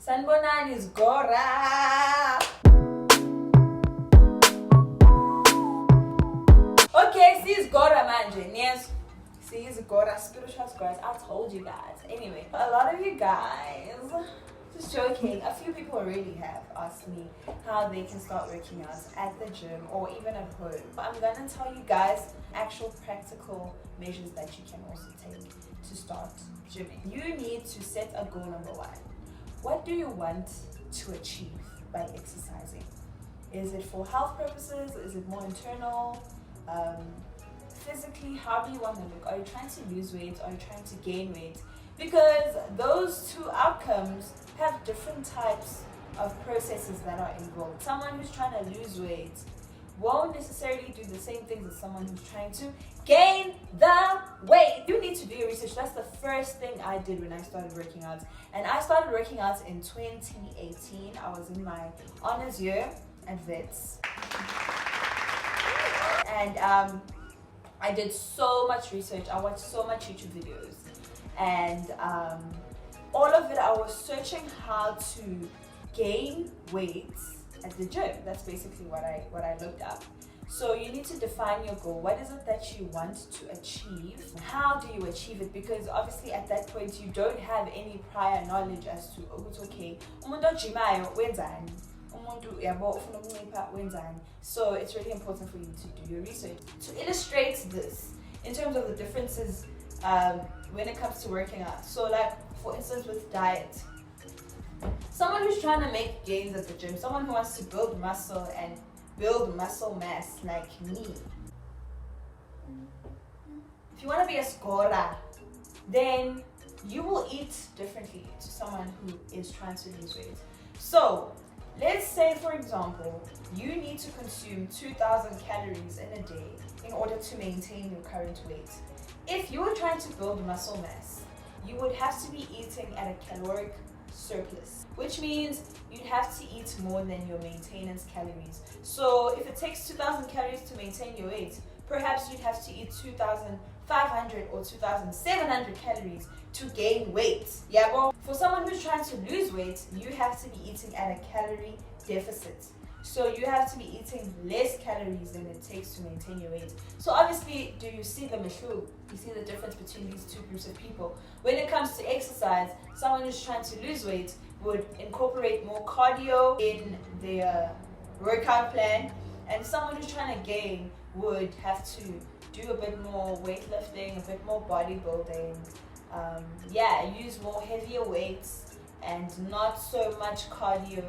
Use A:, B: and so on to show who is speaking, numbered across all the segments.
A: Sanbonani is Gora. Okay, she's Gora manje. Yes. She's Gora, spiritual scars. I told you guys. Anyway, a lot of you guys, just joking, a few people already have asked me how they can start working out at the gym or even at home. I'm gonna tell you guys actual practical measures that you can also take to start gymming. You need to set a goal. Number one, what do you want to achieve by exercising? Is it for health purposes? Is it more internal? Physically, how do you want to look? Are you trying to lose weight? Are you trying to gain weight? Because those two outcomes have different types of processes that are involved. Someone who's trying to lose weight won't necessarily do the same things as someone who's trying to gain the weight. You need to do your research. That's the first thing I did when I started working out. And I started working out in 2018. I was in my honors year at Wits. And I did so much research. I watched so much YouTube videos. And all of it, I was searching how to gain weight at the gym. That's basically what I looked up. So you need to define your goal. What is it that you want to achieve? How do you achieve it? Because obviously at that point you don't have any prior knowledge as to, oh, it's okay. So it's really important for you to do your research. To illustrate this, in terms of the differences when it comes to working out. So like, for instance, with diet. Someone who's trying to make gains at the gym, someone who wants to build muscle and build muscle mass like me. If you want to be a scorer, then you will eat differently to someone who is trying to lose weight. So let's say, for example, you need to consume 2,000 calories in a day in order to maintain your current weight. If you were trying to build muscle mass, you would have to be eating at a caloric surplus, which means you'd have to eat more than your maintenance calories. So if it takes 2,000 calories to maintain your weight, perhaps you'd have to eat 2,500 or 2,700 calories to gain weight. Yeah, well, for someone who's trying to lose weight, you have to be eating at a calorie deficit. So you have to be eating less calories than it takes to maintain your weight. So obviously, do you see the mishul? You see the difference between these two groups of people. When it comes to exercise, someone who's trying to lose weight would incorporate more cardio in their workout plan, and someone who's trying to gain would have to do a bit more weightlifting, a bit more bodybuilding, use more heavier weights and not so much cardio.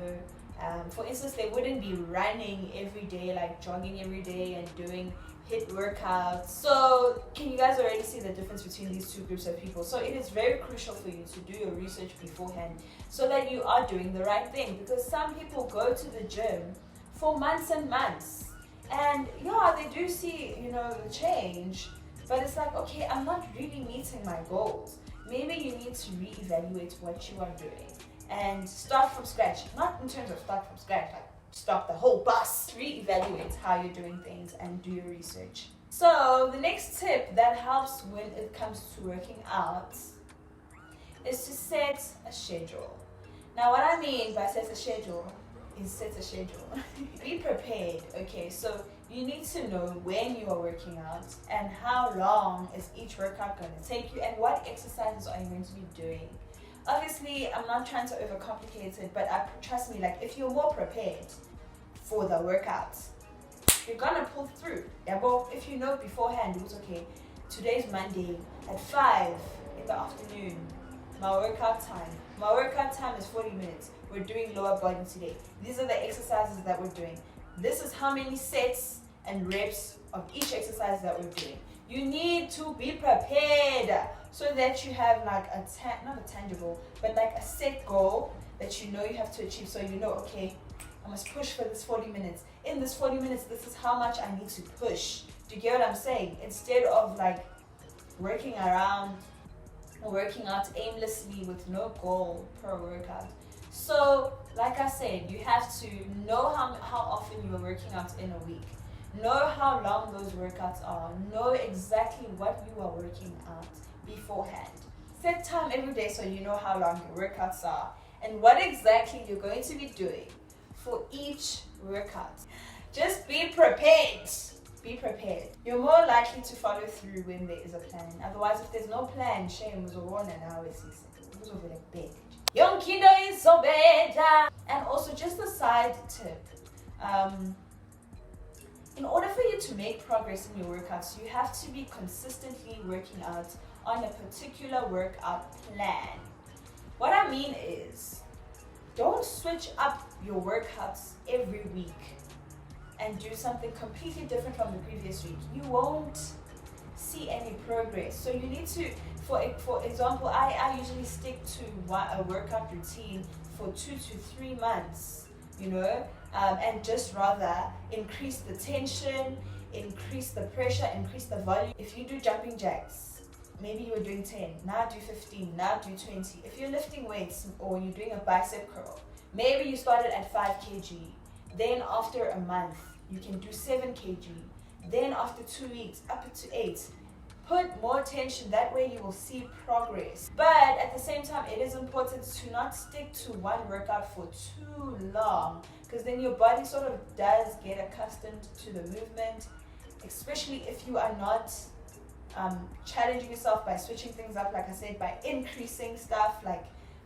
A: For instance, they wouldn't be running every day, like jogging every day and doing HIIT workouts. So can you guys already see the difference between these two groups of people? So it is very crucial for you to do your research beforehand so that you are doing the right thing, because some people go to the gym for months and months and they do see the change, but it's like, okay, I'm not really meeting my goals. Maybe you need to reevaluate what you are doing and start from scratch. Not in terms of start from scratch, like stop the whole bus. Reevaluate how you're doing things and do your research. So the next tip that helps when it comes to working out is to set a schedule. Now what I mean by set a schedule is set a schedule. Be prepared, okay? So you need to know when you are working out and how long is each workout going to take you and what exercises are you going to be doing. Obviously, I'm not trying to overcomplicate it, but trust me, like if you're more prepared for the workouts, you're gonna pull through. Yeah, well, if you know beforehand, it was okay, today's Monday at 5 in the afternoon, my workout time is 40 minutes. We're doing lower body today. These are the exercises that we're doing. This is how many sets and reps of each exercise that we're doing. You need to be prepared so that you have like not a tangible, but like a set goal that you know you have to achieve. So you know, okay, I must push for this 40 minutes. In this 40 minutes, this is how much I need to push. Do you get what I'm saying? Instead of like working around or working out aimlessly with no goal per workout. So like I said, you have to know how often you are working out in a week. Know how long those workouts are. Know exactly what you are working out beforehand. Set time every day so you know how long your workouts are. and what exactly you're going to be doing for each workout. Just be prepared. Be prepared. You're more likely to follow through when there is a plan. Otherwise, if there's no plan, shame is one and now it's over the bed. Young kiddo is so bad. And also, just a side tip. In order for you to make progress in your workouts, you have to be consistently working out on a particular workout plan. What I mean is, don't switch up your workouts every week and do something completely different from the previous week. You won't see any progress. So you need to, for example, I usually stick to a workout routine for 2 to 3 months, and just rather increase the tension, increase the pressure, increase the volume. If you do jumping jacks, maybe you were doing 10, now do 15, now do 20. If you're lifting weights or you're doing a bicep curl, maybe you started at 5 kg. Then after a month, you can do 7 kg. Then after 2 weeks, up to 8. Put more tension, that way you will see progress. But at the same time, it is important to not stick to one workout for too long, because then your body sort of does get accustomed to the movement, especially if you are not challenging yourself by switching things up, like I said, by increasing stuff like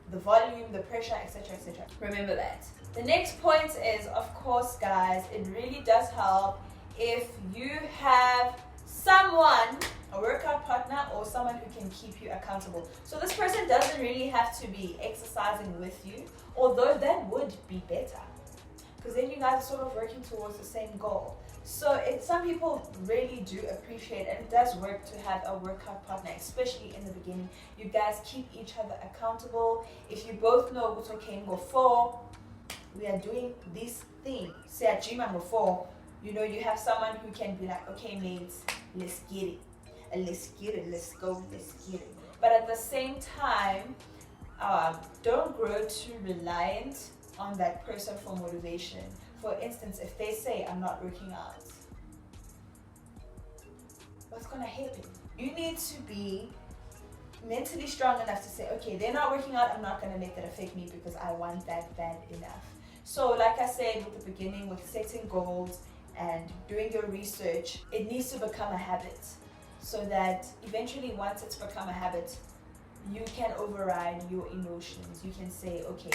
A: the volume, the pressure, etc., etc. Remember that. The next point is, of course, guys, it really does help if you have someone, a workout partner, or someone who can keep you accountable. So this person doesn't really have to be exercising with you, although that would be better, because then you guys are sort of working towards the same goal. So some people really do appreciate, and it does work to have a workout partner, especially in the beginning. You guys keep each other accountable. If you both know what's okay, go for, we are doing this thing, Siyajima before, you have someone who can be like, okay, mates, let's get it. Let's get it, let's go, let's get it. But at the same time, don't grow too reliant on that person for motivation. For instance, if they say, I'm not working out, what's gonna happen? You need to be mentally strong enough to say, okay, they're not working out, I'm not gonna let that affect me because I want that bad enough. So like I said with the beginning, with setting goals and doing your research, it needs to become a habit, so that eventually once it's become a habit, you can override your emotions. You can say, okay,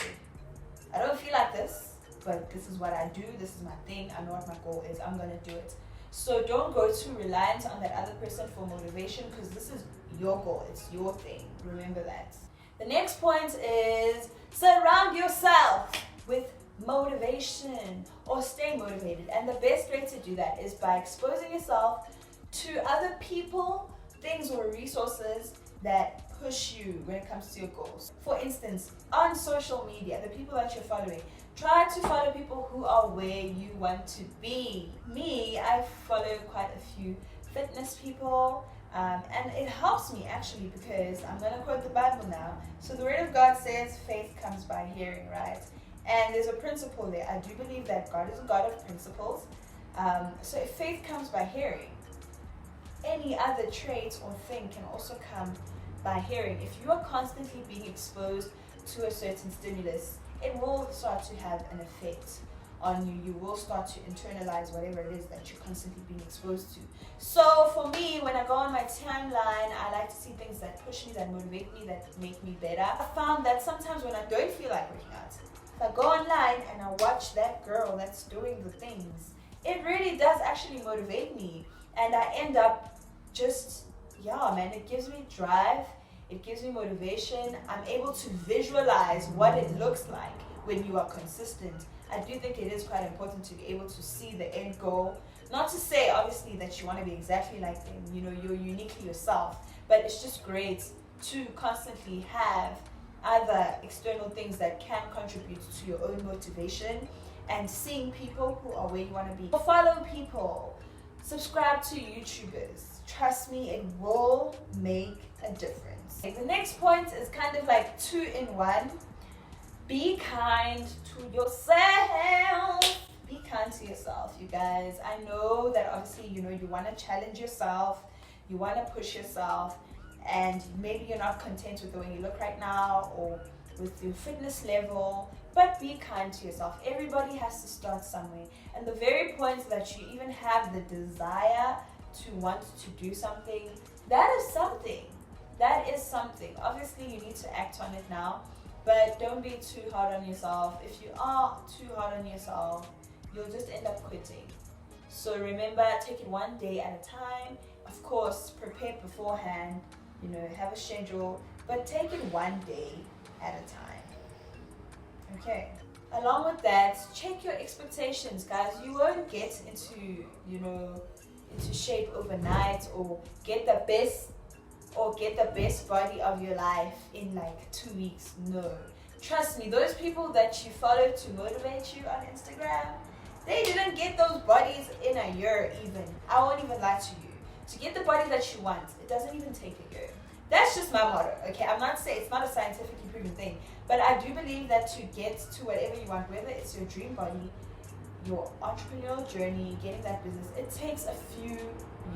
A: I don't feel like this, but this is what I do, this is my thing, I know what my goal is, I'm gonna do it. So don't go too reliant on that other person for motivation, because this is your goal, it's your thing. Remember that. The next point is, surround yourself with motivation, or stay motivated. And the best way to do that is by exposing yourself to other people, things, or resources that push you when it comes to your goals. For instance, on social media, the people that you're following, try to follow people who are where you want to be. Me, I follow quite a few fitness people, and it helps me actually, because I'm going to quote the Bible now. So the word of God says faith comes by hearing, right? And there's a principle there. I do believe that God is a God of principles. So if faith comes by hearing, any other trait or thing can also come by hearing. If you are constantly being exposed to a certain stimulus, it will start to have an effect on you. You will start to internalize whatever it is that you're constantly being exposed to. So for me, when I go on my timeline, I like to see things that push me, that motivate me, that make me better. I found that sometimes when I don't feel like working out, if I go online and I watch that girl that's doing the things, it really does actually motivate me. And I end up just, it gives me drive, it gives me motivation. I'm able to visualize what it looks like when you are consistent. I do think it is quite important to be able to see the end goal. Not to say, obviously, that you want to be exactly like them, you're uniquely yourself, but it's just great to constantly have other external things that can contribute to your own motivation, and seeing people who are where you want to be. Follow people, subscribe to YouTubers. Trust me, it will make a difference. The next point is kind of like 2 in 1. Be kind to yourself. Be kind to yourself, you guys. I know that obviously, you want to challenge yourself, you want to push yourself, and maybe you're not content with the way you look right now, or with your fitness level, but be kind to yourself. Everybody has to start somewhere. And the very point that you even have the desire to want to do something, that is something. That is something. Obviously, you need to act on it now, but don't be too hard on yourself. If you are too hard on yourself, you'll just end up quitting. So remember, take it one day at a time. Of course, prepare beforehand, have a schedule, but take it one day at a time. Okay. Along with that, check your expectations, guys. You won't get into shape overnight or get the best body of your life in like 2 weeks. No. Trust me, those people that you follow to motivate you on Instagram, they didn't get those bodies in a year even. I won't even lie to you. To get the body that you want, it doesn't even take a year. That's just my motto, okay? I'm not saying it's not a scientifically proven thing, but I do believe that to get to whatever you want, whether it's your dream body, your entrepreneurial journey, getting that business, it takes a few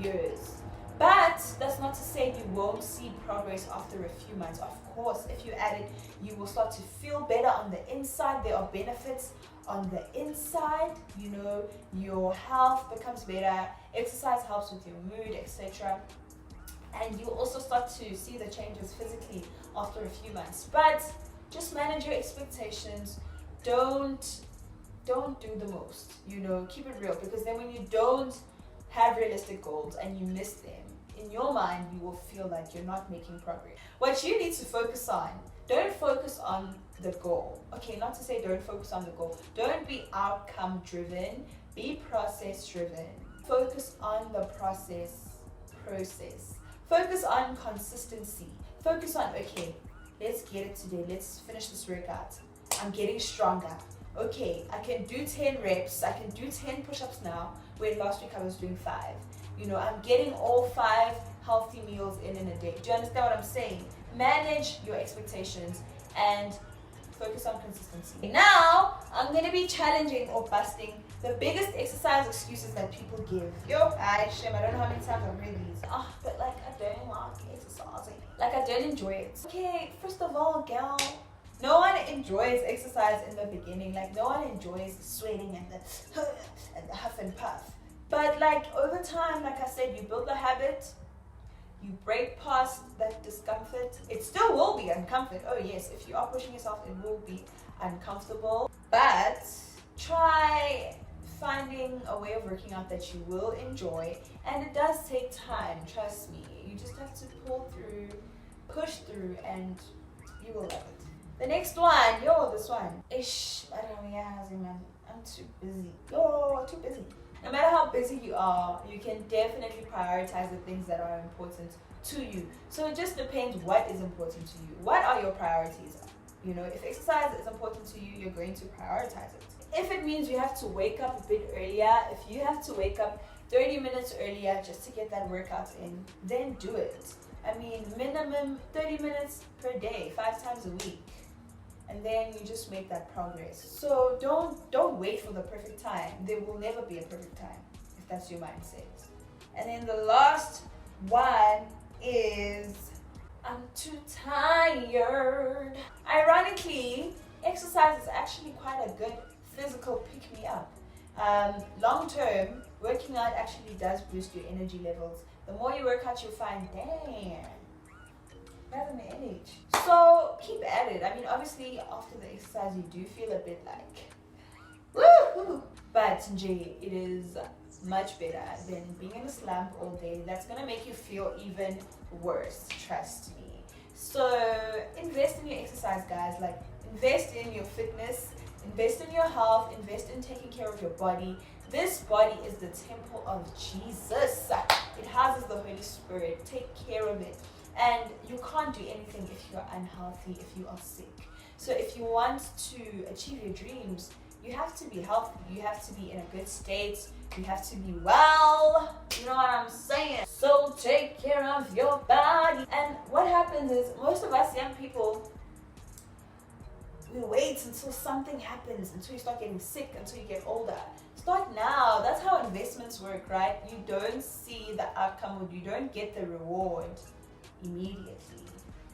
A: years. But that's not to say you won't see progress after a few months. Of course, if you add it, you will start to feel better on the inside. There are benefits on the inside. Your health becomes better. Exercise helps with your mood, etc. And you will also start to see the changes physically after a few months. But just manage your expectations. Don't do the most. Keep it real, because then when you don't have realistic goals and you miss them, in your mind you will feel like you're not making progress. What you need to focus on, don't focus on the goal. Okay, not to say don't focus on the goal. Don't be outcome driven, be process driven. Focus on the process. Focus on consistency. Focus on, okay, let's get it today. Let's finish this workout. I'm getting stronger. Okay, I can do 10 reps. I can do 10 push-ups now, where last week I was doing 5. I'm getting all 5 healthy meals in a day. Do you understand what I'm saying? Manage your expectations and focus on consistency. Now, I'm going to be challenging or busting the biggest exercise excuses that people give. I don't know how many times I've read these. But like, I don't like exercising. Like, I don't enjoy it. Okay, first of all, girl, no one enjoys exercise in the beginning. Like, no one enjoys the sweating and the huff and puff. But like, over time, like I said, you build the habit, you break past that discomfort. It still will be uncomfortable. Oh yes, if you are pushing yourself, it will be uncomfortable. But try finding a way of working out that you will enjoy. And it does take time, trust me. You just have to pull through, push through, and you will love it. The next one, this one. I don't know, man. I'm too busy. Too busy. No matter how busy you are, you can definitely prioritize the things that are important to you. So it just depends what is important to you. What are your priorities? If exercise is important to you, you're going to prioritize it. If it means you have to wake up a bit earlier, if you have to wake up 30 minutes earlier just to get that workout in, then do it. Minimum 30 minutes per day, 5 times a week. And then you just make that progress. So don't wait for the perfect time. There will never be a perfect time if that's your mindset. And then the last one is, I'm too tired. Ironically, exercise is actually quite a good physical pick-me-up. Long term, working out actually does boost your energy levels. The more you work out, you'll find, damn, having the energy. So keep at it. Obviously after the exercise you do feel a bit like woo, but it is much better than being in a slump all day. That's gonna make you feel even worse, trust me. So invest in your exercise, guys. Like, invest in your fitness, invest in your health, invest in taking care of your body. This body is the temple of Jesus. It houses the Holy Spirit. Take care of it. And you can't do anything if you're unhealthy, if you are sick. So if you want to achieve your dreams, you have to be healthy. You have to be in a good state. You have to be well. You know what I'm saying? So take care of your body. And what happens is, most of us young people, we wait until something happens, until you start getting sick, until you get older. Start now. That's how investments work, right? You don't see the outcome, or you don't get the reward immediately.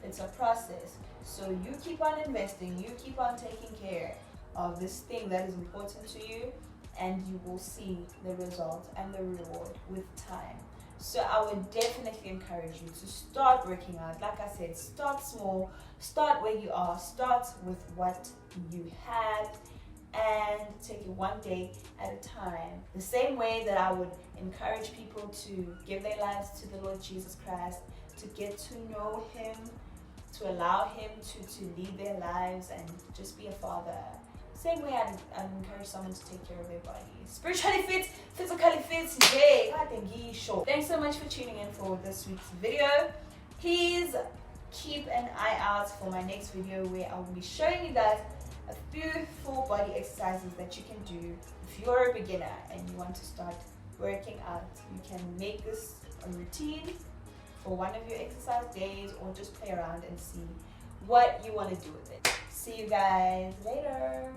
A: It's a process. So you keep on investing, you keep on taking care of this thing that is important to you, and you will see the result and the reward with time. So I would definitely encourage you to start working out. Like I said, start small, start where you are, start with what you have, and take it one day at a time. The same way that I would encourage people to give their lives to the Lord Jesus Christ, to get to know Him, to allow Him to lead their lives and just be a father. Same way I'd encourage someone to take care of their body. Spiritually fit, physically fit, yay! Thanks so much for tuning in for this week's video. Please keep an eye out for my next video where I will be showing you guys a few full body exercises that you can do if you're a beginner and you want to start working out. You can make this a routine for one of your exercise days, or just play around and see what you want to do with it. See you guys later.